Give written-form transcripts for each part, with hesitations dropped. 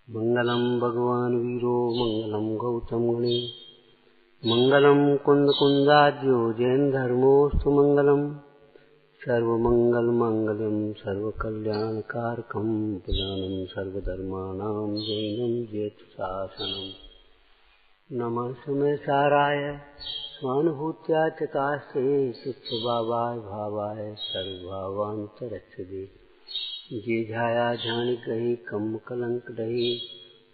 मंगलम भगवान वीरो मंगलम गौतम गणे मंगलम कुंद कुंदाद्यो जैन धर्मोस्तु मंगलम सर्वमंगल मंगलम सर्वकल्याणकारकम प्रधानम सर्वधर्माणां जैनम जयतु शासनम नमः समय साराय स्वानुभूत्या चकास्ते तुच्छभावाय भावाय सर्वभावांतरक्षदे जे झाया झानि कहि कम कलंक दहि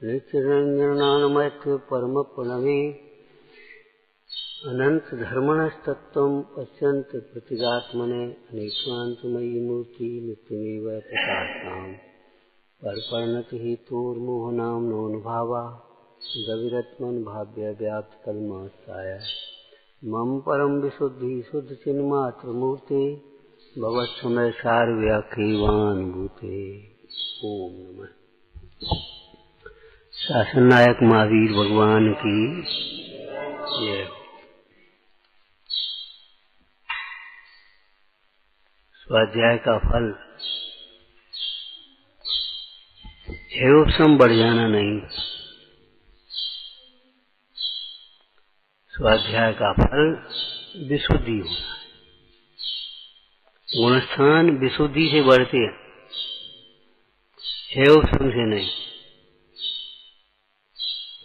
नित्य रंजनानमैत्य परम प्रणवे अनंत धर्मणस्तत्त्वं पश्यन्त प्रतिगात्मने अनेकान्तमयी मूर्ति नित्यमेव प्रकाशाम् परपर्णति हेतोर्मोहनां नोऽनुभावा गविरत्मन भाव्य व्याप्त कलमास्ताय मम परम विशुद्धि शुद्ध चिन्मात्र मूर्ते भवत्समय सार व्याख्यवानुभूते। ओम नमः। शासन नायक महावीर भगवान की जय। स्वाध्याय का फल हेयोपम बढ़ जाना नहीं, स्वाध्याय का फल विशुद्धि होना। गुणस्थान विशुद्धि से बढ़ते हैं, हेयोपम से नहीं।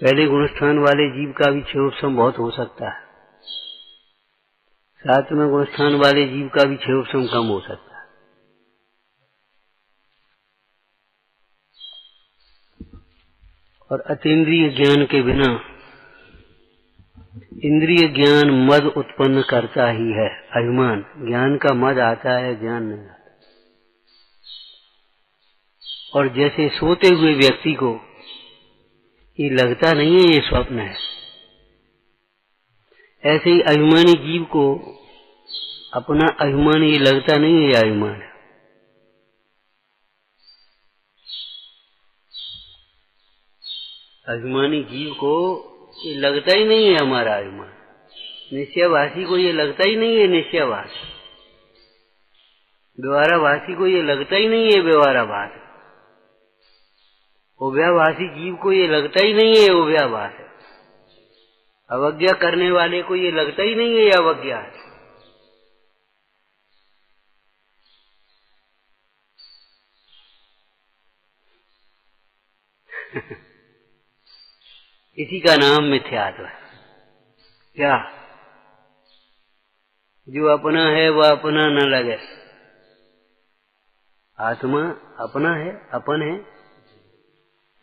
पहले गुणस्थान वाले जीव का भी हेयोपम बहुत हो सकता है, साथ में गुणस्थान वाले जीव का भी हेयोपम कम हो सकता है। और अतीन्द्रिय ज्ञान के बिना इंद्रिय ज्ञान मद उत्पन्न करता ही है। अभिमान, ज्ञान का मद आता है, ज्ञान नहीं आता। और जैसे सोते हुए व्यक्ति को ये लगता नहीं है ये स्वप्न है, ऐसे ही अभिमानी जीव को अपना अभिमान ये लगता नहीं है ये अभिमान है। अभिमानी जीव को ये लगता ही नहीं है हमारा अभिमान। निश्चयवासी को ये लगता ही नहीं है निश्चयवास। व्यवहाराभासी को ये लगता ही नहीं है व्यवहाराभास। उभयाभासी जीव को ये लगता ही नहीं है उभयाभास है। अवज्ञा करने वाले को ये लगता ही नहीं है ये अवज्ञा है। इसी का नाम मिथ्यात्व है। क्या? जो अपना है वह अपना न लगे। आत्मा अपना है, अपन है,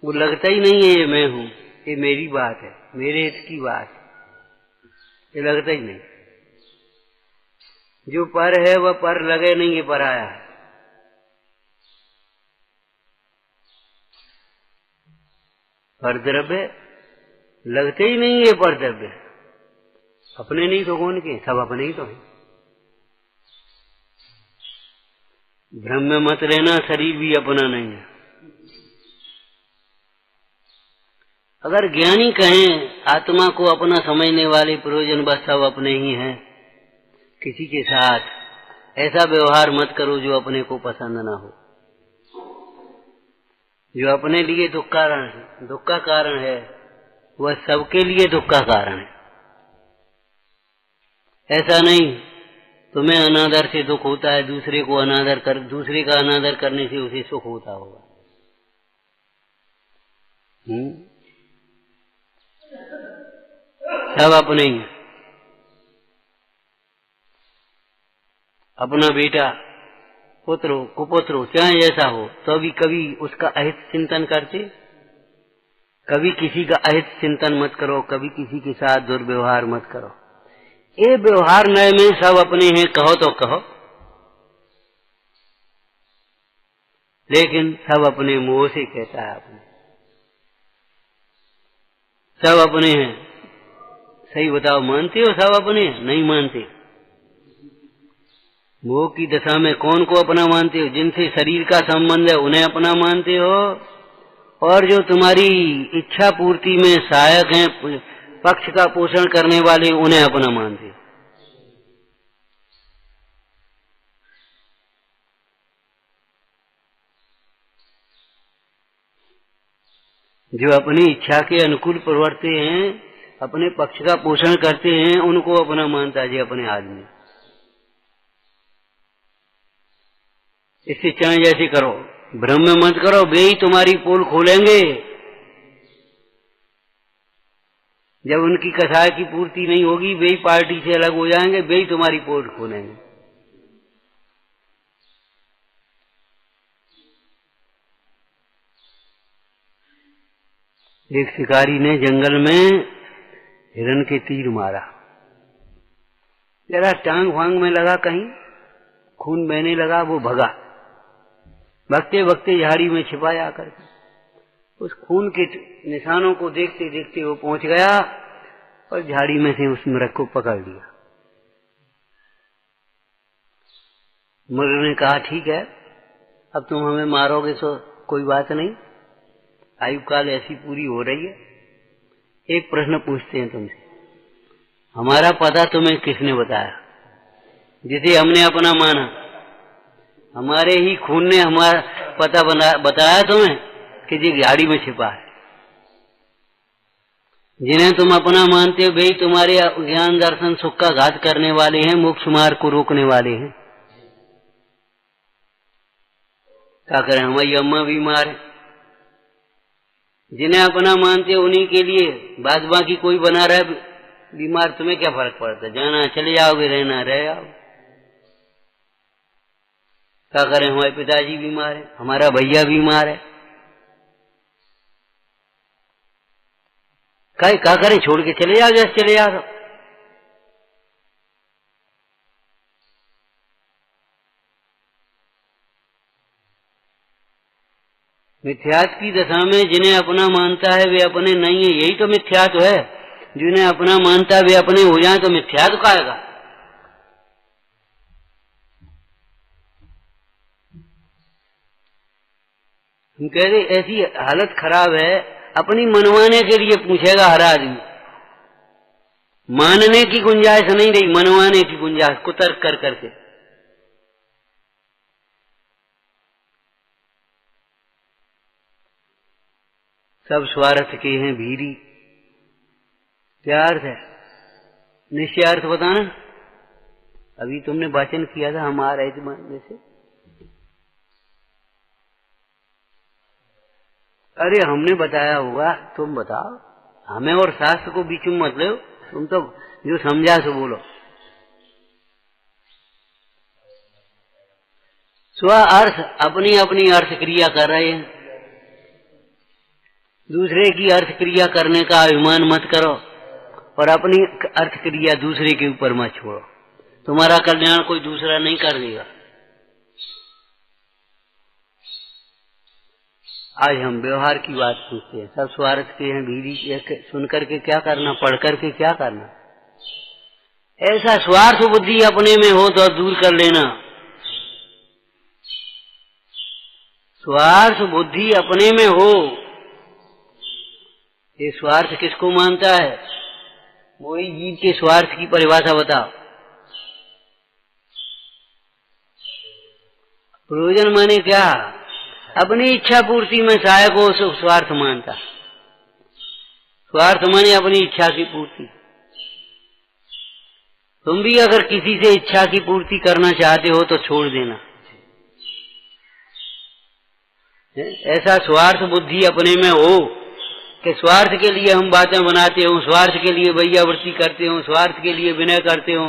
वो लगता ही नहीं है ये मैं हूं, ये मेरी बात है, मेरे हित की बात है, ये लगता ही नहीं। जो पर है वह पर लगे नहीं, ये पराया है। पर द्रव्य लगते ही नहीं है, पर द्रव्य अपने नहीं तो कौन के, सब अपने ही तो है। भ्रम में मत रहना, शरीर भी अपना नहीं है। अगर ज्ञानी कहें आत्मा को अपना समझने वाले प्रयोजन बस सब अपने ही हैं, किसी के साथ ऐसा व्यवहार मत करो जो अपने को पसंद ना हो, जो अपने लिए दुख का कारण है वह सबके लिए दुख का कारण है। ऐसा नहीं तुम्हें अनादर से दुख होता है, दूसरे का अनादर करने से उसे सुख होता होगा। सब अपने ही। अपना बेटा पुत्र हो कुपुत्र हो चाहे जैसा हो, तो भी कभी उसका अहित चिंतन करते, कभी किसी का अहित चिंतन मत करो, कभी किसी के साथ दुर्व्यवहार मत करो। ये व्यवहार नए में सब अपने हैं कहो तो कहो, लेकिन सब अपने मुंह से कहता है अपने, सब अपने हैं। सही बताओ, मानते हो सब अपने? नहीं मानते। मोह की दशा में कौन को अपना मानते हो? जिनसे शरीर का संबंध है उन्हें अपना मानते हो, और जो तुम्हारी इच्छा पूर्ति में सहायक हैं, पक्ष का पोषण करने वाले, उन्हें अपना मानते हो। जो अपनी इच्छा के अनुकूल प्रवर्ते हैं, अपने पक्ष का पोषण करते हैं, उनको अपना मानता है अपने आदमी। इससे चाहे जैसे करो, भ्रम में मत करो, वे ही तुम्हारी पोल खोलेंगे। जब उनकी कसाय की पूर्ति नहीं होगी, वे ही पार्टी से अलग हो जाएंगे, वे ही तुम्हारी पोल खोलेंगे। एक शिकारी ने जंगल में हिरण के तीर मारा, जरा टांग वांग में लगा, कहीं खून बहने लगा, वो भगा। भगते भगते झाड़ी में छिपाया करके उस खून के निशानों को देखते देखते वो पहुंच गया और झाड़ी में से उस मृग को पकड़ लिया। मृग ने कहा, ठीक है, अब तुम हमें मारोगे तो कोई बात नहीं, आयु काल ऐसी पूरी हो रही है। एक प्रश्न पूछते हैं तुमसे, हमारा पता तुम्हें किसने बताया? जिसे हमने अपना माना, हमारे ही खून ने हमारा पता बताया तुम्हें कि ये झाड़ी में छिपा है। जिन्हें तुम अपना मानते हो, वे ही तुम्हारे ज्ञान दर्शन सुख का घात करने वाले हैं, मोक्ष मार्ग को रोकने वाले हैं। क्या करें, हमारी अम्मा बीमार है, जिन्हें अपना मानते हो उन्हीं के लिए बाद बाकी कोई बना रहे बीमार, तुम्हें क्या फर्क पड़ता है? जाना चले जाओगे, रहना रह जाओ। क्या करें, हमारे पिताजी बीमार है, हमारा भैया बीमार है, क्या करें, छोड़ के चले जाओ, जैसे चले जाओ। मिथ्यात्व की दशा में जिन्हें अपना मानता है वे अपने नहीं है, यही तो मिथ्यात्व है। जिन्हें अपना मानता है वे अपने हो जाए तो मिथ्यात्व का आएगा। हम कह रहे ऐसी हालत खराब है, अपनी मनवाने के लिए पूछेगा हर आदमी, मानने की गुंजाइश नहीं रही, मनवाने की गुंजाइश, कुतर्क कर करके। सब स्वार्थ के हैं भीरी। क्या अर्थ है? निश्चय अर्थ बताना। अभी तुमने वाचन किया था, हम आ रहे थे में से। अरे हमने बताया होगा, तुम बताओ, हमें और शास्त्र को बीच में मत लो, तुम तो जो समझा सो बोलो। स्व अर्थ अपनी अपनी अर्थ क्रिया कर रहे हैं, दूसरे की अर्थ क्रिया करने का अभिमान मत करो और अपनी अर्थ क्रिया दूसरे के ऊपर मत छोड़ो। तुम्हारा कल्याण कोई दूसरा नहीं कर देगा। आज हम व्यवहार की बात पूछते हैं। सब स्वार्थ के हैं भीरी, सुन करके क्या करना, पढ़ करके क्या करना। ऐसा स्वार्थ बुद्धि अपने में हो तो दूर कर लेना। स्वार्थ बुद्धि अपने में हो, ये स्वार्थ किसको मानता है? वही जीव के स्वार्थ की परिभाषा बताओ। प्रयोजन माने क्या? अपनी इच्छा पूर्ति में सहायक हो उसको स्वार्थ मानता। स्वार्थ माने अपनी इच्छा की पूर्ति। तुम भी अगर किसी से इच्छा की पूर्ति करना चाहते हो तो छोड़ देना। ऐसा स्वार्थ बुद्धि अपने में हो कि स्वार्थ के लिए हम बातें बनाते हो, स्वार्थ के लिए वैयावृत्ति करते हो, स्वार्थ के लिए विनय करते हो।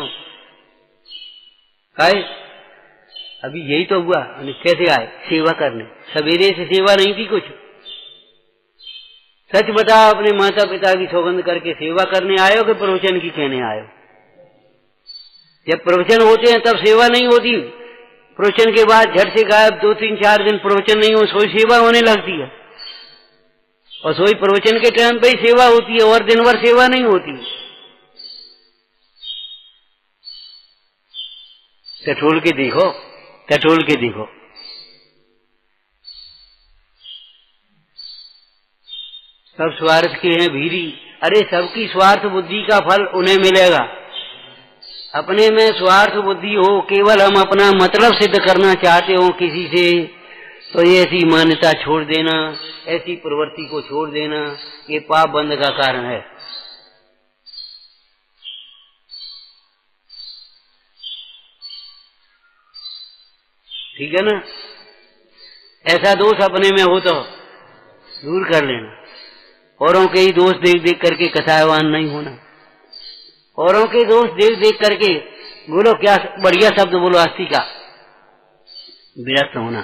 अभी यही तो हुआ। कैसे आए? सेवा करने। सवेरे से सेवा नहीं थी कुछ। सच बताओ, अपने माता पिता की सौगंध करके सेवा करने आयो कि प्रवचन की कहने आयो? जब प्रवचन होते हैं तब सेवा नहीं होती। प्रवचन के बाद झट से गायब, 2-3-4 दिन प्रवचन नहीं हो, सोई सेवा होने लगती है। और सोई प्रवचन के टाइम पे ही सेवा होती है और दिन भर सेवा नहीं होती। टटोल के देखो, टटोल के देखो। सब स्वार्थ के हैं भीरी। अरे सबकी स्वार्थ बुद्धि का फल उन्हें मिलेगा। अपने में स्वार्थ बुद्धि हो, केवल हम अपना मतलब सिद्ध करना चाहते हो किसी से, तो ये ऐसी मान्यता छोड़ देना, ऐसी प्रवृत्ति को छोड़ देना, ये पाप बंध का कारण है। ठीक है ना? ऐसा दोष अपने में हो तो दूर कर लेना। औरों के ही दोष देख देख करके कथावान नहीं होना। औरों के दोष देख देख करके बोलो, क्या बढ़िया शब्द बोलो, आस्ती का विरक्त होना।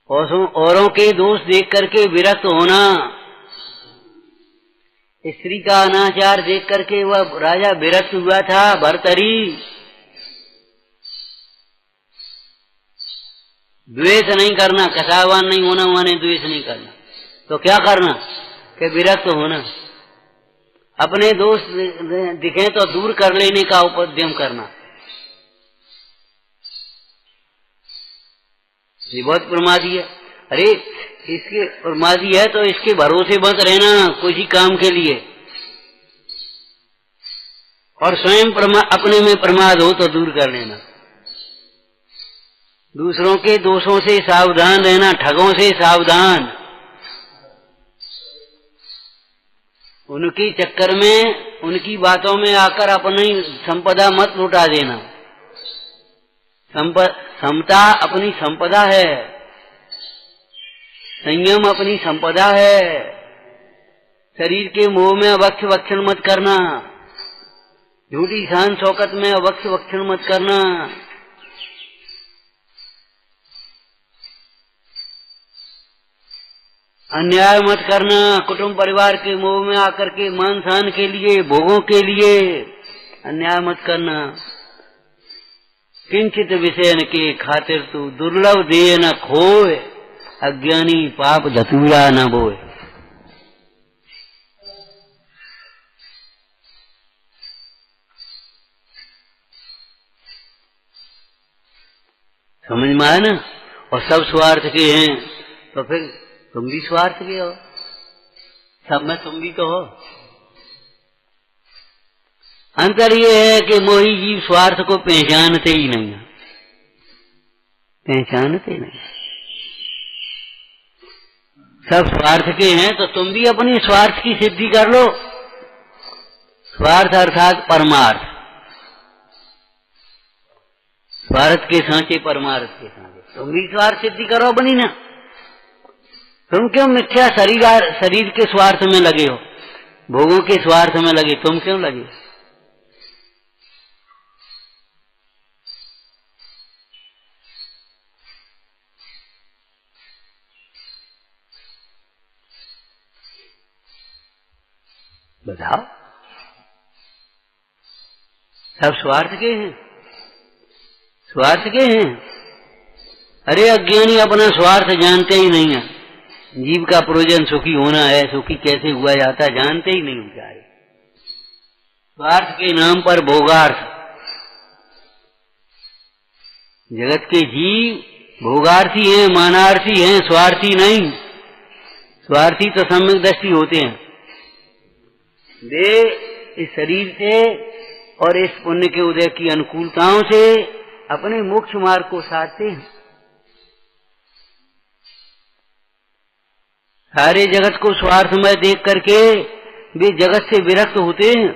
औरों के दोष देख करके विरक्त होना। स्त्री का अनाचार देख करके वह राजा विरक्त हुआ था, भर्तरी। द्वेष नहीं करना, कथावान नहीं होना माने द्वेष नहीं करना। तो क्या करना कि विरक्त होना। अपने दोष दिखे तो दूर कर लेने का उद्यम करना। ये बहुत प्रमादी है। अरे इसके प्रमादी है तो इसके भरोसे मत रहना किसी काम के लिए। और स्वयं अपने में प्रमाद हो तो दूर कर लेना। दूसरों के दोषों से सावधान रहना, ठगों से सावधान। उनकी चक्कर में, उनकी बातों में आकर अपनी संपदा मत लुटा देना। समता अपनी संपदा है, संयम अपनी संपदा है। शरीर के मोह में अवक्ष वक्षण मत करना, झूठी शान शौकत में अवक्ष वक्षण मत करना। अन्याय मत करना, कुटुंब परिवार के मोह में आकर के मान शान के लिए, भोगों के लिए अन्याय मत करना। किंचित विषयन के खातिर तू दुर्लभ देह न खोए, अज्ञानी पाप धतूरा न बोए। समझ में आया ना? और सब स्वार्थ के हैं तो फिर तुम भी स्वार्थ के हो, सब में तुम भी तो हो। अंतर ये है कि मोही जीव स्वार्थ को पहचानते ही नहीं है, पहचानते नहीं। सब स्वार्थ के हैं तो तुम भी अपनी स्वार्थ की सिद्धि कर लो। स्वार्थ अर्थात परमार्थ, स्वार्थ के सांचे परमार्थ के सांचे। तुम भी स्वार्थ सिद्धि करो बनी ना। तुम क्यों मिथ्या शरीर के स्वार्थ में लगे हो, भोगों के स्वार्थ में लगे, तुम क्यों लगे? बताओ। सब स्वार्थ के हैं, स्वार्थ के हैं। अरे अज्ञानी अपना स्वार्थ जानते ही नहीं है। जीव का प्रयोजन सुखी होना है, सुखी कैसे हुआ जाता है जानते ही नहीं बेचारे। स्वार्थ के नाम पर भोगार्थ। जगत के जीव भोगार्थी हैं, मानार्थी हैं, स्वार्थी नहीं। स्वार्थी तो सम्यक दृष्टि होते हैं। वे इस शरीर से और इस पुण्य के उदय की अनुकूलताओं से अपने मोक्ष मार्ग को साधते हैं। सारे जगत को स्वार्थमय देख करके वे जगत से विरक्त होते हैं।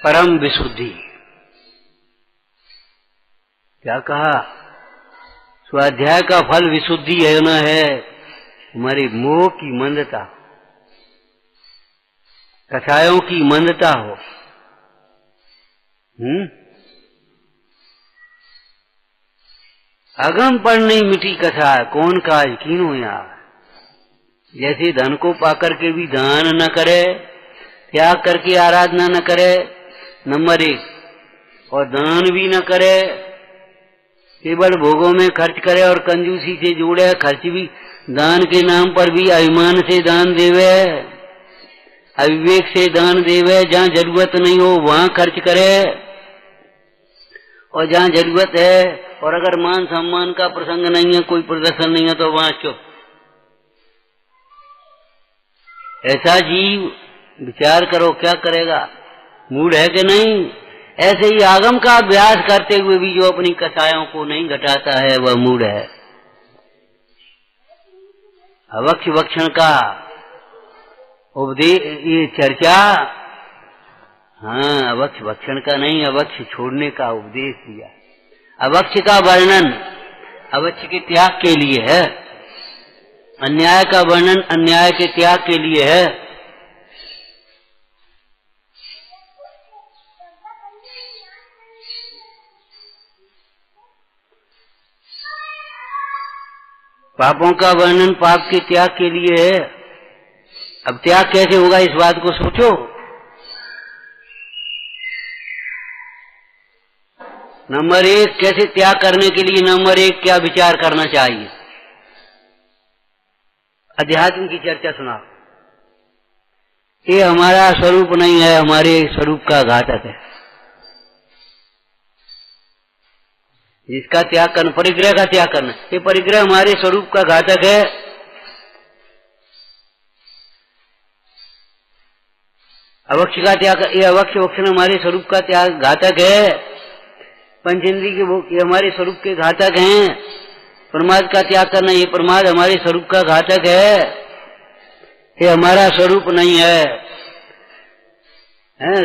परम विशुद्धि क्या कहा? स्वाध्याय का फल विशुद्धि है ना, है हमारे मोह की मंदता, कथाओं की मंदता हो। अगम पर नहीं मिटी कथा, कौन काज कीनो यार। जैसे धन को पाकर के भी दान न करे, त्याग करके आराधना न करे, नंबर 1, और दान भी न करे, केवल भोगों में खर्च करे और कंजूसी से जोड़े, खर्च भी दान के नाम पर भी अभिमान से दान देवे, अविवेक से दान देवे। जहाँ जरूरत नहीं हो वहाँ खर्च करे, और जहाँ जरूरत है और अगर मान सम्मान का प्रसंग नहीं है, कोई प्रदर्शन नहीं है, तो वहां चुप। ऐसा जीव विचार करो क्या करेगा, मूड है कि नहीं। ऐसे ही आगम का अभ्यास करते हुए भी जो अपनी कसायों को नहीं घटाता है वह मूड है। अवक्ष वक्षण का उपदेश, ये चर्चा, हाँ अवक्ष भक्षण का नहीं, अवक्ष छोड़ने का उपदेश दिया। अवक्ष का वर्णन अवक्ष के त्याग के लिए है, अन्याय का वर्णन अन्याय के त्याग के लिए है। पापों का वर्णन पाप के त्याग के लिए है। अब त्याग कैसे होगा इस बात को सोचो। नंबर एक, कैसे त्याग करने के लिए नंबर एक क्या विचार करना चाहिए। अध्यात्म की चर्चा सुना। ये हमारा स्वरूप नहीं है, हमारे स्वरूप का घातक है। जिसका त्याग करना, परिग्रह का त्याग करना, ये परिग्रह हमारे स्वरूप का घातक है। अवक्ष का त्याग, ये अवक्ष वक्षण हमारे स्वरूप का त्याग घातक है। पंचेंद्रिय के भोग ये हमारे स्वरूप के घातक हैं। प्रमाद का त्याग करना, ये प्रमाद हमारे स्वरूप का घातक है। ये हमारा स्वरूप नहीं है,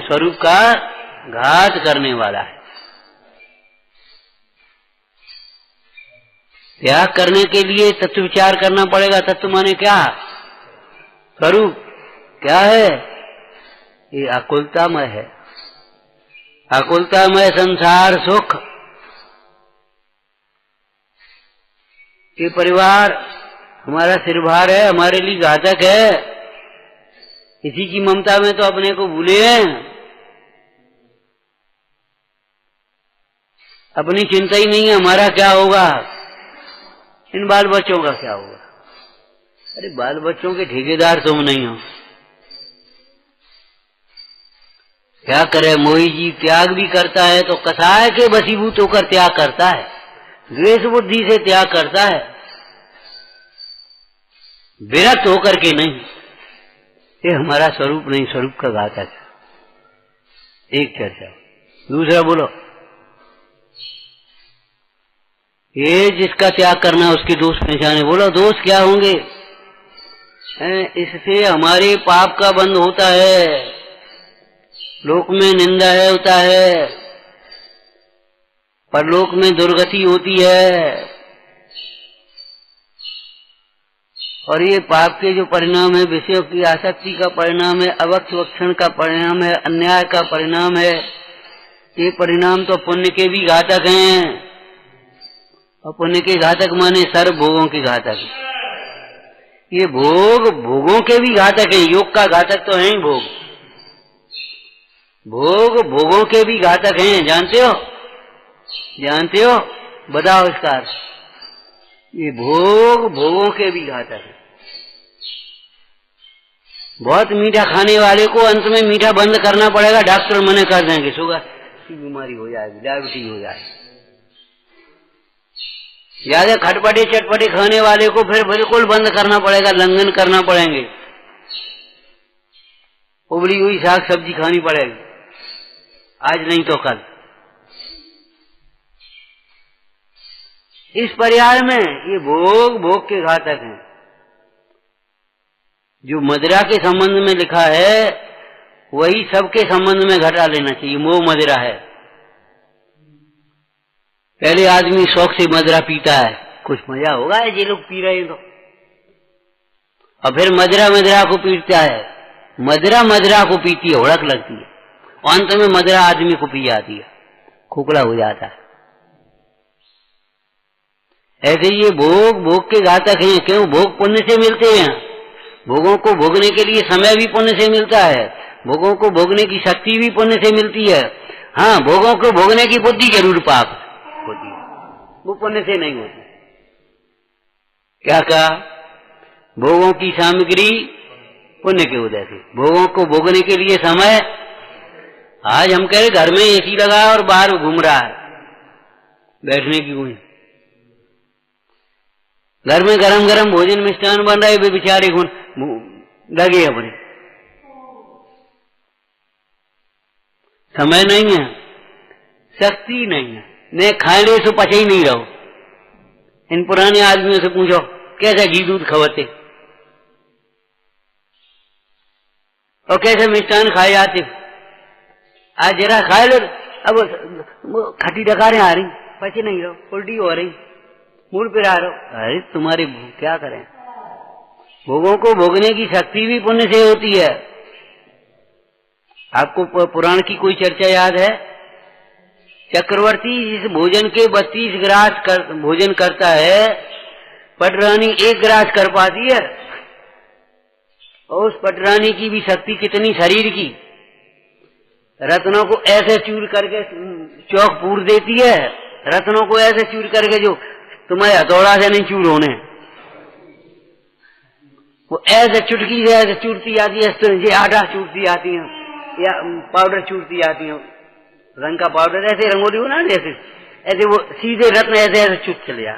स्वरूप का घात करने वाला है। त्याग करने के लिए तत्व विचार करना पड़ेगा। तत्व माने क्या, स्वरूप क्या है, ये आकुलतामय है। आकुलतामय संसार सुख, ये परिवार हमारा सिरभार है, हमारे लिए घातक है। इसी की ममता में तो अपने को भूले हैं, अपनी चिंता ही नहीं है हमारा क्या होगा, इन बाल बच्चों का क्या होगा। अरे बाल बच्चों के ठेकेदार तुम नहीं हो। क्या करे, मोही जी त्याग भी करता है तो कसाय के वशीभूत होकर त्याग करता है, द्वेष बुद्धि से त्याग करता है, विरक्त होकर के नहीं। ये हमारा स्वरूप नहीं, स्वरूप का घातक है। एक चर्चा। दूसरा बोलो, ये जिसका त्याग करना उसके दोष पहचाने। बोलो दोष क्या होंगे। इससे हमारे पाप का बंध होता है, लोक में निंदा है होता है, परलोक में दुर्गति होती है। और ये पाप के जो परिणाम है, विषयों की आसक्ति का परिणाम है, अवक्ष वक्षण का परिणाम है, अन्याय का परिणाम है। ये परिणाम तो पुण्य के भी घातक हैं। और पुण्य के घातक माने सर्व भोगों के घातक। ये भोग भोगों के भी घातक है। योग का घातक तो है ही भोग, भोग भोगों के भी घातक हैं। जानते हो, जानते हो, बताओ इसका अर्थ। ये भोग भोगों के भी घातक है। बहुत मीठा खाने वाले को अंत में मीठा बंद करना पड़ेगा, डॉक्टर मना कर देंगे, शुगर की बीमारी हो जाएगी, डायबिटीज हो जाएगी। ज्यादा खटपटे चटपटे खाने वाले को फिर बिल्कुल बंद करना पड़ेगा, लंघन करना पड़ेंगे, उबली हुई साग सब्जी खानी पड़ेगी, आज नहीं तो कल। इस पर्याय में ये भोग भोग के घातक हैं। जो मदिरा के संबंध में लिखा है वही सबके संबंध में घटा लेना चाहिए। मोह मदिरा है। पहले आदमी शौक से मदिरा पीता है, कुछ मजा होगा ये लोग पी रहे हैं तो, और फिर मदिरा को पीता है, मदिरा को पीती है, उड़क लगती है, अंत में मदिरा आदमी को पी जाती है, खोखला हो जाता है। ऐसे ये भोग भोग के घातक हैं। क्यों? भोग पुण्य से मिलते हैं। भोगों को भोगने के लिए समय भी पुण्य से मिलता है, भोगों को भोगने की शक्ति भी पुण्य से मिलती है। हाँ, भोगों को भोगने की बुद्धि जरूर पाप होती है, वो पुण्य से नहीं होती। क्या कहा? भोगों की सामग्री पुण्य के उदय से, भोगों को भोगने के लिए समय। आज हम कह रहे घर में एसी लगा और बाहर घूम रहा है, बैठने की कोई। घर में गरम गरम भोजन मिष्ठान बन रहे, वे बेचारे गुण लगे अपने, समय नहीं है, शक्ति नहीं है, न खाने से पचे ही नहीं रहो। इन पुराने आदमियों से पूछो कैसे घी दूध खवाते और कैसे मिष्ठान खाए जाते। आज जरा खाए लो, अब खट्टी डकारें आ रही, पचे नहीं रहो, उल्टी हो रही, मूड पे आ रहो। अरे तुम्हारे क्या करें, भोगों को भोगने की शक्ति भी पुण्य से होती है। आपको पुराण की कोई चर्चा याद है? चक्रवर्ती इस भोजन के 32 ग्रास भोजन करता है, पटरानी 1 ग्रास कर पाती है। और उस पटरानी की भी शक्ति कितनी शरीर की, रत्नों को ऐसे चूर करके चौक पूर देती है, रत्नों को ऐसे चूर करके जो तुम्हारे हथौड़ा से नहीं चूर होने, वो ऐसे चुटकी से ऐसे चूरती जाती है, ये आटा चूरती आती है या पाउडर चूरती आती है, रंग का पाउडर ऐसे रंगोली बना जैसे, ऐसे वो सीधे रत्न ऐसे ऐसे चुट चले जा,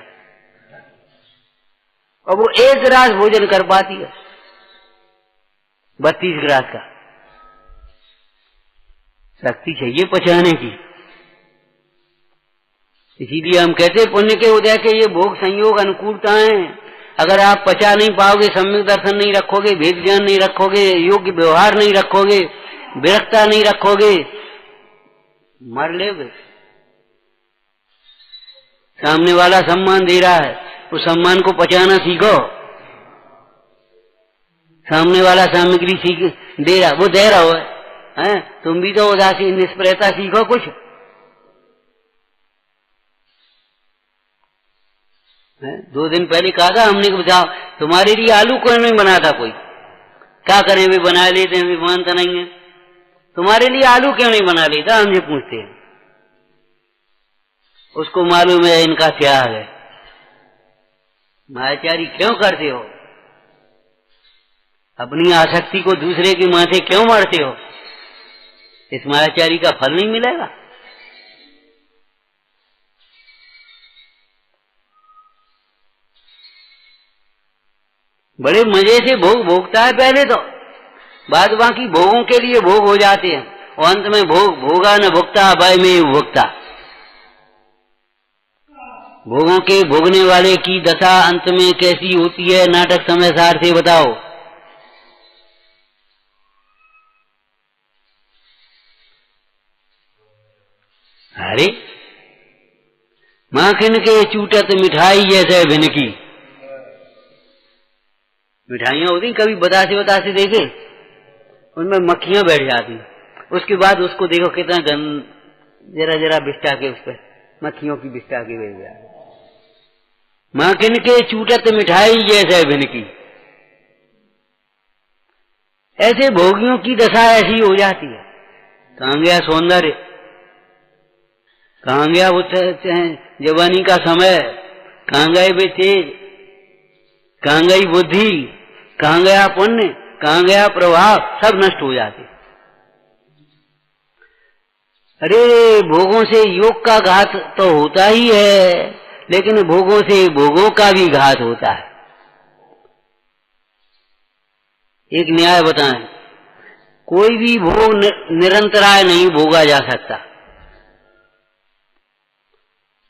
और वो 1 ग्रास भोजन कर पाती है 32 ग्रास का। शक्ति चाहिए पचाने की। इसीलिए हम कहते पुण्य के उदय के ये भोग संयोग अनुकूलताएं, अगर आप पचा नहीं पाओगे, सम्यक दर्शन नहीं रखोगे, भेद ज्ञान नहीं रखोगे, योग्य व्यवहार नहीं रखोगे, विरक्ता नहीं रखोगे, मर लेगे। सामने वाला सम्मान दे रहा है, उस सम्मान को पचाना सीखो। सामने वाला सामग्री दे रहा, वो दे रहा है, तुम भी तो उदासीन निष्प्रयता सीखो कुछ। है? 2 दिन पहले कहा था हमने, बताओ तुम्हारे लिए आलू क्यों नहीं बनाता कोई? क्या करें, वे बना लेते हैं, वे मानता नहीं है। तुम्हारे लिए आलू क्यों नहीं बना लेता, हमसे पूछते हैं। उसको मालूम है इनका त्याग है। मायाचारी क्यों करते हो? अपनी आसक्ति को दूसरे के माथे क्यों मारते हो? इस मायाचारी का फल नहीं मिलेगा। बड़े मजे से भोग भोगता है पहले तो, बाद बाकी भोगों के लिए भोग हो जाते हैं, और अंत में भोग भोगा न भुगता भय में भुगता। भोगों के भोगने वाले की दशा अंत में कैसी होती है, नाटक समय सार से बताओ। अरे माखन के चूटत मिठाई जैसे भिनकी। मिठाइयां होती कभी बतासे देखे, उनमें मक्खियां बैठ जाती, उसके बाद उसको देखो कितना गंद, जरा बिस्टा के उस पर मक्खियों की बिस्टा के बैठ जाती। माखन के चूटत मिठाई जैसे भिनकी, ऐसे भोगियों की दशा ऐसी हो जाती है। कहां गया सौंदर्य, कहां गया वो जवानी का समय, कहां गए वे तेज, कहां गई बुद्धि, कहां गया पुण्य, कहां गया प्रभाव, सब नष्ट हो जाते। अरे भोगों से योग का घात तो होता ही है, लेकिन भोगों से भोगों का भी घात होता है। एक न्याय बताएं, कोई भी भोग निरंतराय नहीं भोगा जा सकता।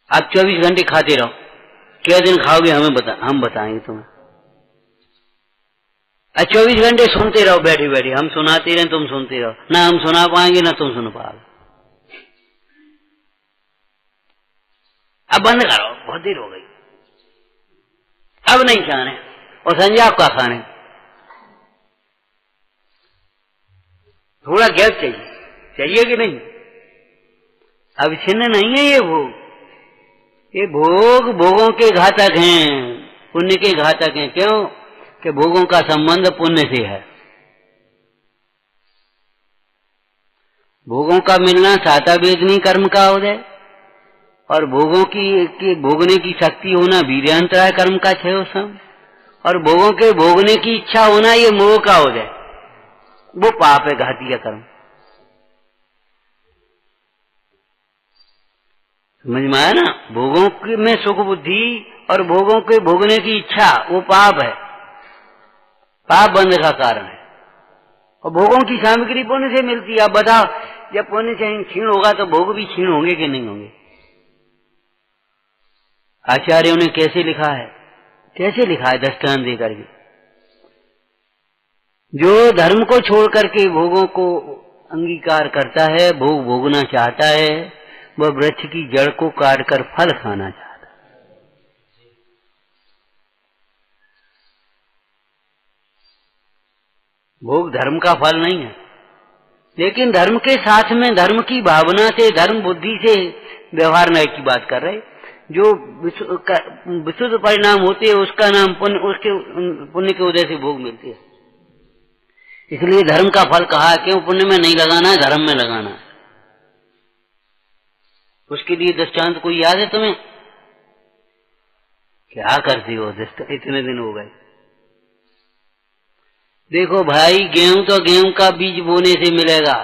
आप 24 घंटे खाते रहो, क्या दिन खाओगे हम बताएंगे तुम्हें। 24 घंटे सुनते रहो बैठे बैठे, हम सुनाते रहे तुम सुनते रहो, ना हम सुना पाएंगे ना तुम सुन पाओगे। अब बंद करो, बहुत देर हो गई, अब नहीं खाने, और संजय आपका खाने थोड़ा गैप चाहिए कि नहीं? अब छिन्न नहीं है ये भोग, ये भोग भोगों के घातक हैं, पुण्य के घातक हैं। क्यों? कि भोगों का संबंध पुण्य से है। भोगों का मिलना साता वेदनी कर्म का हो जाए, और भोगों की भोगने की शक्ति होना वीर्यांतराय कर्म का क्षय हो सम, और भोगों के भोगने की इच्छा होना ये मोह का हो जाए, वो पाप है, घाती का कर्म। समझ में आया ना? भोगों में सुख बुद्धि और भोगों के भोगने की इच्छा वो पाप है, पाप बंध का कारण है। और भोगों की सामग्री पुण्य से मिलती है। अब बताओ, जब पुण्य से क्षीण होगा तो भोग भी क्षीण होंगे कि नहीं होंगे? आचार्यों ने कैसे लिखा है, कैसे लिखा है दृष्टांत दे करके, जो धर्म को छोड़ करके भोगों को अंगीकार करता है, भोग भोगना चाहता है, वह वृक्ष की जड़ को काटकर फल खाना चाहता है। भोग धर्म का फल नहीं है, लेकिन धर्म के साथ में धर्म की भावना से, धर्म बुद्धि से व्यवहार नहीं की बात कर रहे। जो विशुद्ध परिणाम होते हैं उसका नाम पुण्य, उसके पुण्य के उदय से भोग मिलते हैं। इसलिए धर्म का फल कहा है, क्यों? पुण्य में नहीं लगाना है, धर्म में लगाना है। उसके लिए दृष्टांत कोई याद है तुम्हें? क्या करती हो? इतने दिन हो गए। देखो भाई, गेहूं तो गेहूं का बीज बोने से मिलेगा,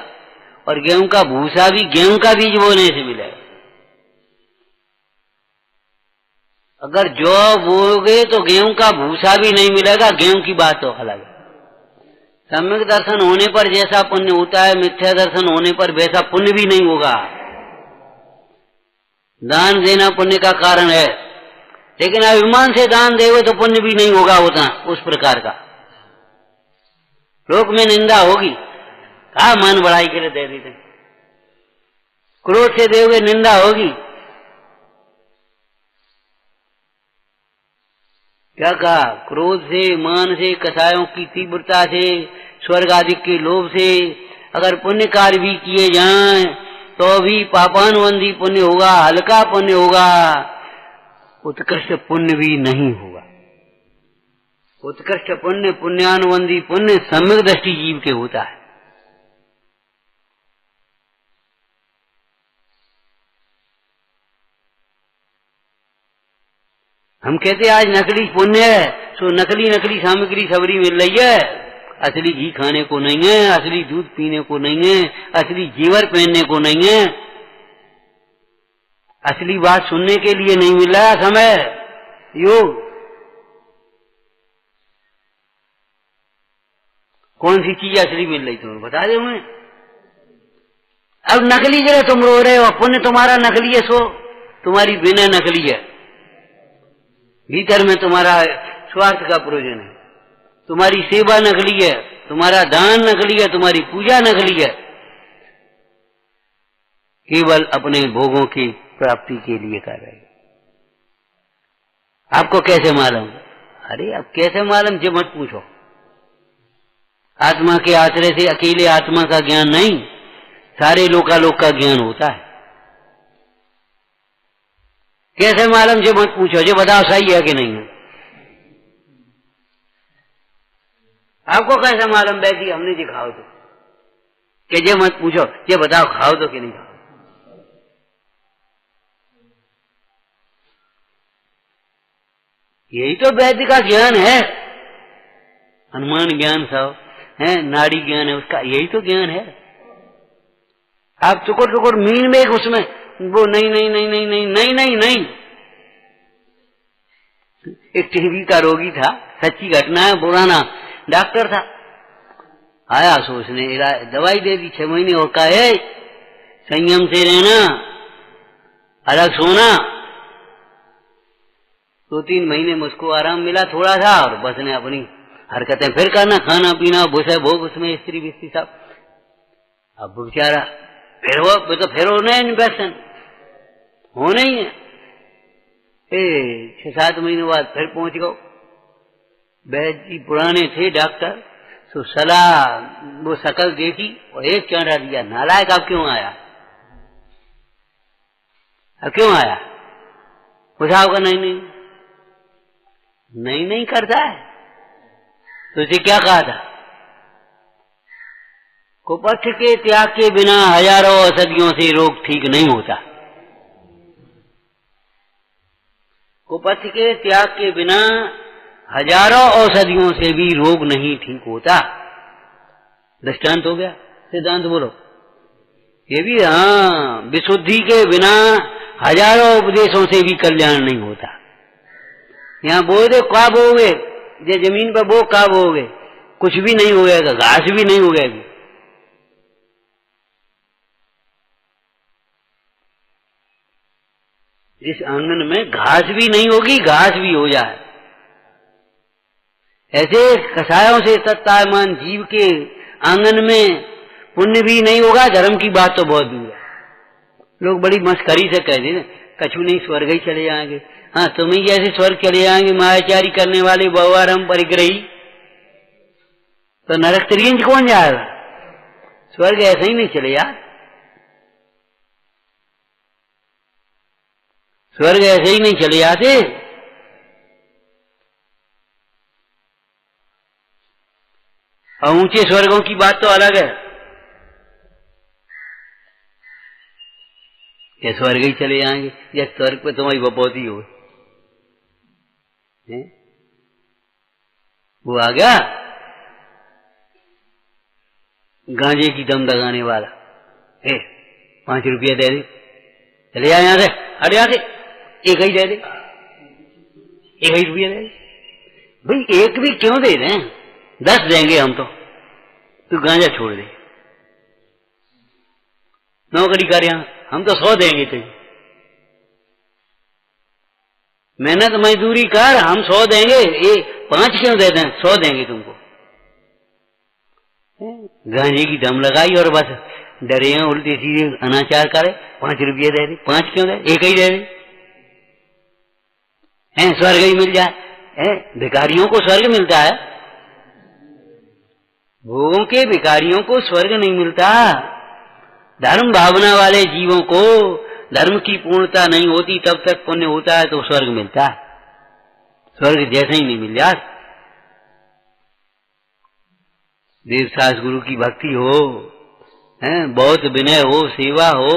और गेहूं का भूसा भी गेहूं का बीज बोने से मिलेगा। अगर जौ बोओगे तो गेहूं का भूसा भी नहीं मिलेगा, गेहूं की बात तो अलग है। सम्यक दर्शन होने पर जैसा पुण्य होता है, मिथ्या दर्शन होने पर वैसा पुण्य भी नहीं होगा। दान देना पुण्य का कारण है, लेकिन अभिमान से दान देवे तो पुण्य भी नहीं होगा उतना उस प्रकार का। लोक में निंदा होगी, कहा मान बढ़ाई के लिए दे देते। क्रोध से देवे निंदा होगी, क्या कहा? क्रोध से, मान से, कसायों की तीव्रता से, स्वर्ग आदि के लोभ से अगर पुण्य कार्य भी किए जाएं तो भी पापानुबंधी पुण्य होगा, हल्का पुण्य होगा, उत्कृष्ट पुण्य भी नहीं होगा। उत्कृष्ट पुण्य, पुण्यानुबंधी पुण्य सम्यक दृष्टि जीव के होता है। हम कहते आज नकली पुण्य है, तो नकली सामग्री सबरी मिल रही है। असली घी खाने को नहीं है, असली दूध पीने को नहीं है, असली जेवर पहनने को नहीं है, असली बात सुनने के लिए नहीं मिल रहा समय। योग कौन सी चीज असली मिल रही तुम्हें बता दे हमें। अब नकली जगह तुम रो रहे हो, पुण्य तुम्हारा नकली है, सो तुम्हारी बिना नकली है। भीतर में तुम्हारा स्वार्थ का प्रयोजन है, तुम्हारी सेवा नकली है, तुम्हारा दान नकली है, तुम्हारी पूजा नकली है, केवल अपने भोगों की प्राप्ति के लिए कर रहे। आपको कैसे मालूम? अरे अब कैसे मालूम ये मत पूछो। आत्मा के आश्रय से अकेले आत्मा का ज्ञान नहीं, सारे लोकालोक का ज्ञान होता है। कैसे मालूम ये मत पूछो, ये बताओ सही है कि नहीं है। आपको कैसे मालूम बैठी हमने जी खाओ तो, कि ये मत पूछो, ये बताओ खाओ तो कि नहीं खाओ। यही तो वैद्य का ज्ञान है। अनुमान ज्ञान सब है, नाड़ी ज्ञान है उसका, यही तो ज्ञान है। आप टुकुर टुकुर मीन में उसमें वो नहीं नहीं नहीं नहीं नहीं नहीं नहीं नहीं। एक टीबी का रोगी था, सच्ची घटना है, पुराना डॉक्टर था, आया सो उसने दवाई दे दी 6 महीने और कहा है संयम से रहना, अलग सोना। 2-3 महीने मुझको आराम मिला थोड़ा सा, और बस ने अपनी हरकतें फिर करना, खाना पीना भूसे भोग उसमें स्त्री बिस्त्री सब। अब बेचारा फिर वो तो फिर होना है इन्फेक्शन, होना ही है। 6-7 महीने बाद फिर पहुंच गो। वैद्य जी पुराने थे डॉक्टर, तो सलाह वो शकल देखी और एक चांटा दिया, नालायक अब क्यों आया, अब क्यों आया। पूछा होगा नहीं नहीं नहीं नहीं करता है तो इसे क्या कहा था? कुपथ के त्याग के बिना हजारों औषधियों से रोग ठीक नहीं होता। कुपथ के त्याग के बिना हजारों औषधियों से भी रोग नहीं ठीक होता। दृष्टांत हो गया, सिद्धांत बोलो। ये भी हाँ, विशुद्धि के बिना हजारों उपदेशों से भी कल्याण नहीं होता। यहाँ बो दे क्या बोगे, ये जमीन पर बो क्या बोगे, कुछ भी नहीं होगा, घास भी नहीं उगेगी। इस आंगन में घास भी नहीं होगी, घास भी हो जाए। ऐसे कसायों से सत्तामान जीव के आंगन में पुण्य भी नहीं होगा, धर्म की बात तो बहुत दूर है। लोग बड़ी मस्करी से कहते हैं कछु नहीं स्वर्ग ही चले जाएंगे। हाँ, तुम्हें जैसे स्वर्ग चले जाएंगे मायाचारी करने वाले बहुआरम परिग्रही, तो नरक त्रियंज कौन जाएगा? स्वर्ग ऐसे ही नहीं चले यार, स्वर्ग ऐसे ही नहीं चले जाते। और ऊंचे स्वर्गों की बात तो अलग है कि स्वर्ग ही चले जाएंगे, या स्वर्ग पे तुम्हारी बपौती हो। वो आ गया गांजे की दम लगाने वाला, 5 रुपया दे दे, चले जाए यहां से, हट यहाँ से, 1 ही दे दे, 1 ही रुपया दे दे। भाई 1 भी क्यों दे रहे हैं, 10 देंगे हम तो, तू गांजा छोड़ दे, नौकरी कर यहां, हम तो 100 देंगे तुझे, मेहनत मजदूरी कर, हम 100 देंगे, 5 क्यों दे दें, 100 देंगे तुमको। गांजे की दम लगाई और बस डरे हैं, उल्टे सीधे अनाचार करे, 5 रुपये दे दे, 5 क्यों दे, 1 ही दे दे, स्वर्ग ही मिल जाए। भिखारियों को स्वर्ग मिलता है, भोगों के भिखारियों को स्वर्ग नहीं मिलता। धर्म भावना वाले जीवों को धर्म की पूर्णता नहीं होती तब तक पुण्य होता है तो स्वर्ग मिलता है, स्वर्ग जैसे ही नहीं मिल जाता। देव सास गुरु की भक्ति हो, बहुत विनय हो, सेवा हो,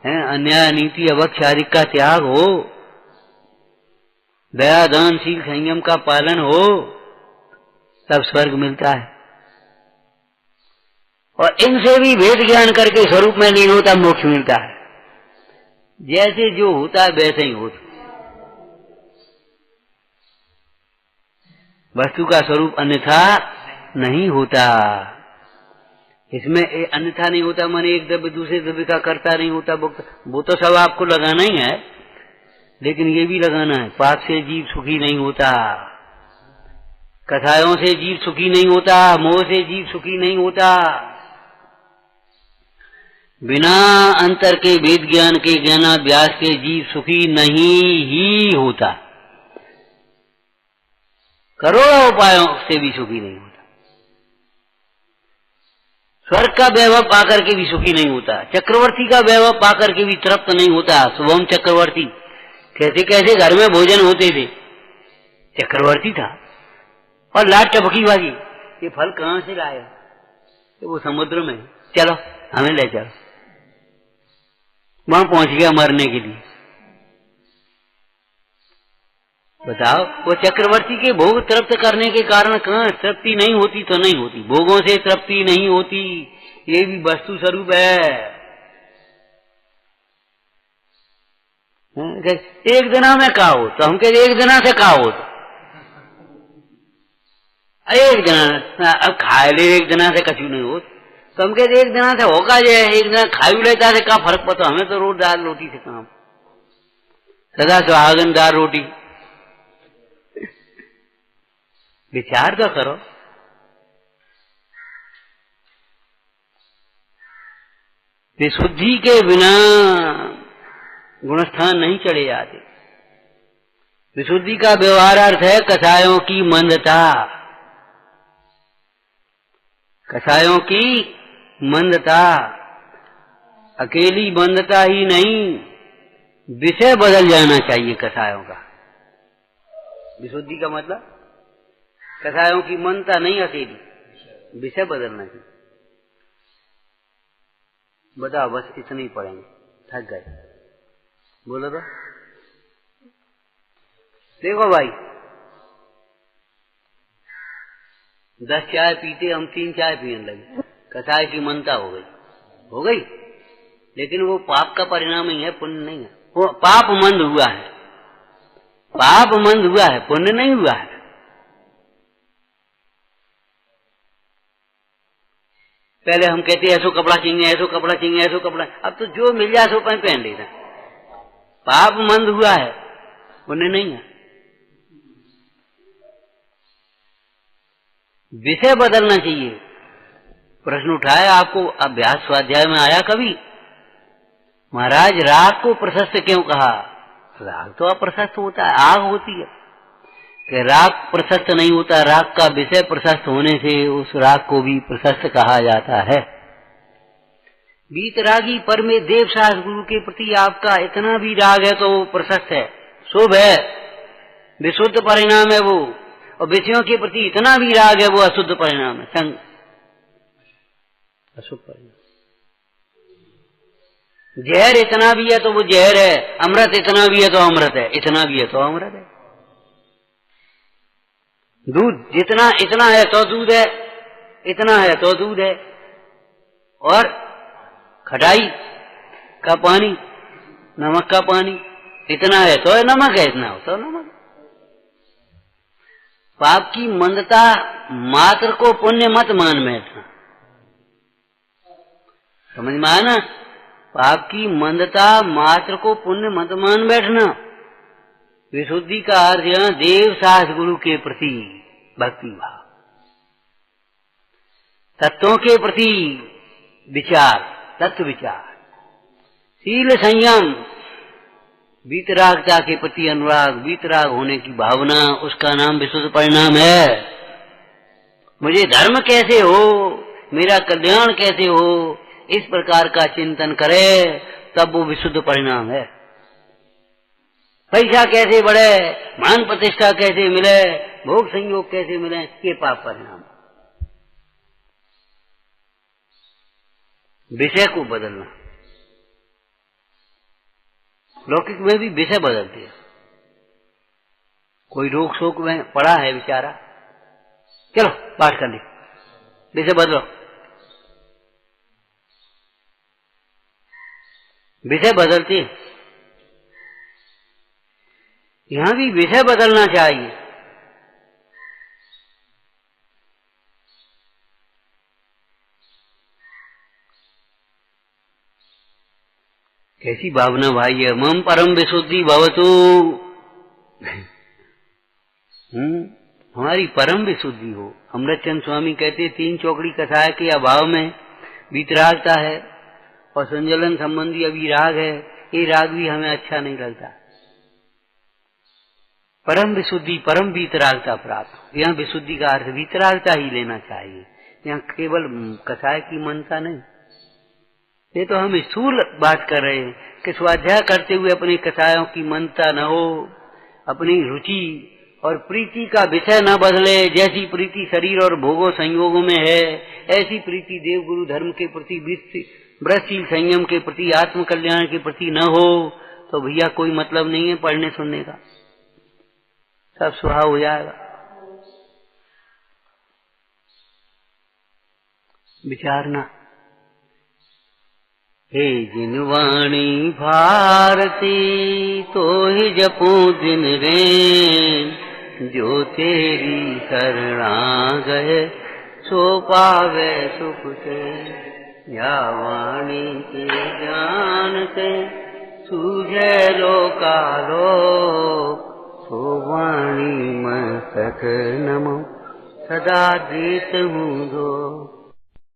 अन्याय नीति अवक्ष आदि का त्याग हो, दया दान शील संयम का पालन हो, तब स्वर्ग मिलता है। और इनसे भी भेद ज्ञान करके स्वरूप में लीन होता मोक्ष मिलता है। जैसे जो होता है वैसे ही होता, वस्तु का स्वरूप अन्यथा नहीं होता। इसमें अन्यथा नहीं होता माने एक द्रव्य दूसरे द्रव्य का कर्ता नहीं होता, वो तो सब आपको लगाना ही है, लेकिन ये भी लगाना है, पाप से जीव सुखी नहीं होता, कथाओं से जीव सुखी नहीं होता, मोह से जीव सुखी नहीं होता। बिना अंतर के वेद ज्ञान के ज्ञानाभ्यास के जीव सुखी नहीं ही होता, करोड़ों उपायों से भी सुखी नहीं होता। स्वर्ग का वैभव पाकर के भी सुखी नहीं होता, चक्रवर्ती का वैभव पाकर के भी तृप्त नहीं होता। शुभम चक्रवर्ती, कैसे कैसे घर में भोजन होते थे, चक्रवर्ती था, और लाट टपकी बाजी, ये फल कहां से लाया, तो वो समुद्र में, चलो हमें ले चलो, वहां पहुंच गया मरने के लिए। बताओ, वो चक्रवर्ती के भोग तृप्त करने के कारण कहां तृप्ति नहीं होती तो नहीं होती, भोगों से तृप्ति नहीं होती, ये भी वस्तु स्वरूप है। एक दिना में का हो, तो हम कहते 1 दिना से का हो, तो 1 दिना अब खा ले, 1 दिना से कछु नहीं हो, तो हम कहते 1 दिना से होगा, जो 1 दिना खाई लेता से क्या फर्क पड़ता, हमें तो रोज दाल रोटी से काम, सदा सुहागन दाल रोटी। विचार तो करो, विशुद्धि के बिना गुणस्थान नहीं चले जाते। विशुद्धि का व्यवहार अर्थ है कसायों की मंदता, कसायों की मंदता, अकेली मंदता ही नहीं, विषय बदल जाना चाहिए कसायों का। विशुद्धि का मतलब कसायों की मंदता नहीं, अकेली विषय बदलना चाहिए। बताओ, बस इतना ही पढ़ेंगे, थक गए, बोलो तो। देखो भाई, 10 चाय पीते, हम 3 चाय पीने लगे, कसाय की मनता हो गई, लेकिन वो पाप का परिणाम ही है, पुण्य नहीं है। वो पाप मंद हुआ है, पाप मंद हुआ है, पुण्य नहीं हुआ है। पहले हम कहते ऐसो कपड़ा चाहिए, ऐसो कपड़ा चाहिए, ऐसो कपड़ा, अब तो जो मिल जाए सो पहन लेना। पाप मंद हुआ है, पुण्य नहीं है। विषय बदलना चाहिए। प्रश्न उठाया आपको अभ्यास स्वाध्याय में आया कभी, महाराज राग को प्रशस्त क्यों कहा? राग तो अप्रशस्त होता है, आग होती है कि राग प्रशस्त नहीं होता। राग का विषय प्रशस्त होने से उस राग को भी प्रशस्त कहा जाता है। वीतरागी पर में देव सास गुरु के प्रति आपका इतना भी राग है तो वो प्रशस्त है, शुभ है, विशुद्ध परिणाम है वो। और विषयों के प्रति इतना भी राग है वो अशुद्ध परिणाम है, संग अशुभ परिणाम। जहर इतना भी है तो वो जहर है, अमृत इतना भी है तो अमृत है, इतना भी है तो अमृत है। दूध जितना इतना है तो दूध है, इतना है तो दूध है। और खटाई का पानी, नमक का पानी, इतना है तो नमक है, इतना हो तो नमक। पाप की मंदता मात्र को पुण्य मत मान बैठना, समझ में आया ना? पाप की मंदता मात्र को पुण्य मत मान बैठना। विशुद्धि का अर्थ यहाँ देव सास गुरु के प्रति भक्ति भाव, तत्वों के प्रति विचार, तत्व विचार, शील संयम, वीतरागता के प्रति अनुराग, वीतराग होने की भावना, उसका नाम विशुद्ध परिणाम है। मुझे धर्म कैसे हो, मेरा कल्याण कैसे हो, इस प्रकार का चिंतन करे तब वो विशुद्ध परिणाम है। पैसा कैसे बढ़े, मान प्रतिष्ठा कैसे मिले, भोग संयोग कैसे मिले, ये पाप परिणाम। विषय को बदलना, लौकिक में भी विषय बदलते हैं। कोई रोग शोक में पड़ा है बेचारा, चलो पाठ कर ले, विषय बदलो, विषय बदलते हैं। यहां भी विषय बदलना चाहिए। कैसी भावना भाई है, मम परम विशुद्धि भवतु, हमारी परम विशुद्धि हो। अमृतचंद स्वामी कहते 3 चौकड़ी कसाय के अभाव में वीतरागता है और संजलन संबंधी अभी राग है, ये राग भी हमें अच्छा नहीं लगता। परम विशुद्धि, परम वीतरागता प्राप्त। यहाँ विशुद्धि का अर्थ वीतरागता ही लेना चाहिए, यहाँ केवल कसाय की मनता नहीं। ये तो हम स्थूल बात कर रहे हैं कि स्वाध्याय करते हुए अपनी कसायों की मनता न हो, अपनी रुचि और प्रीति का विषय न बदले। जैसी प्रीति शरीर और भोगों संयोगों में है, ऐसी प्रीति देवगुरु धर्म के प्रति, व्रतशील संयम के प्रति, आत्म कल्याण के प्रति न हो तो भैया कोई मतलब नहीं है पढ़ने सुनने का, सब स्वभाव हो जाएगा। विचारना, हे जिनवाणी भारती तो ही जपो दिन रैन, जो तेरी शरणा गए सो पावे सुख से। या वाणी के ज्ञान से सूझे लोकालोक, सो वाणी मस्तक नमो सदा देत हूँ दो।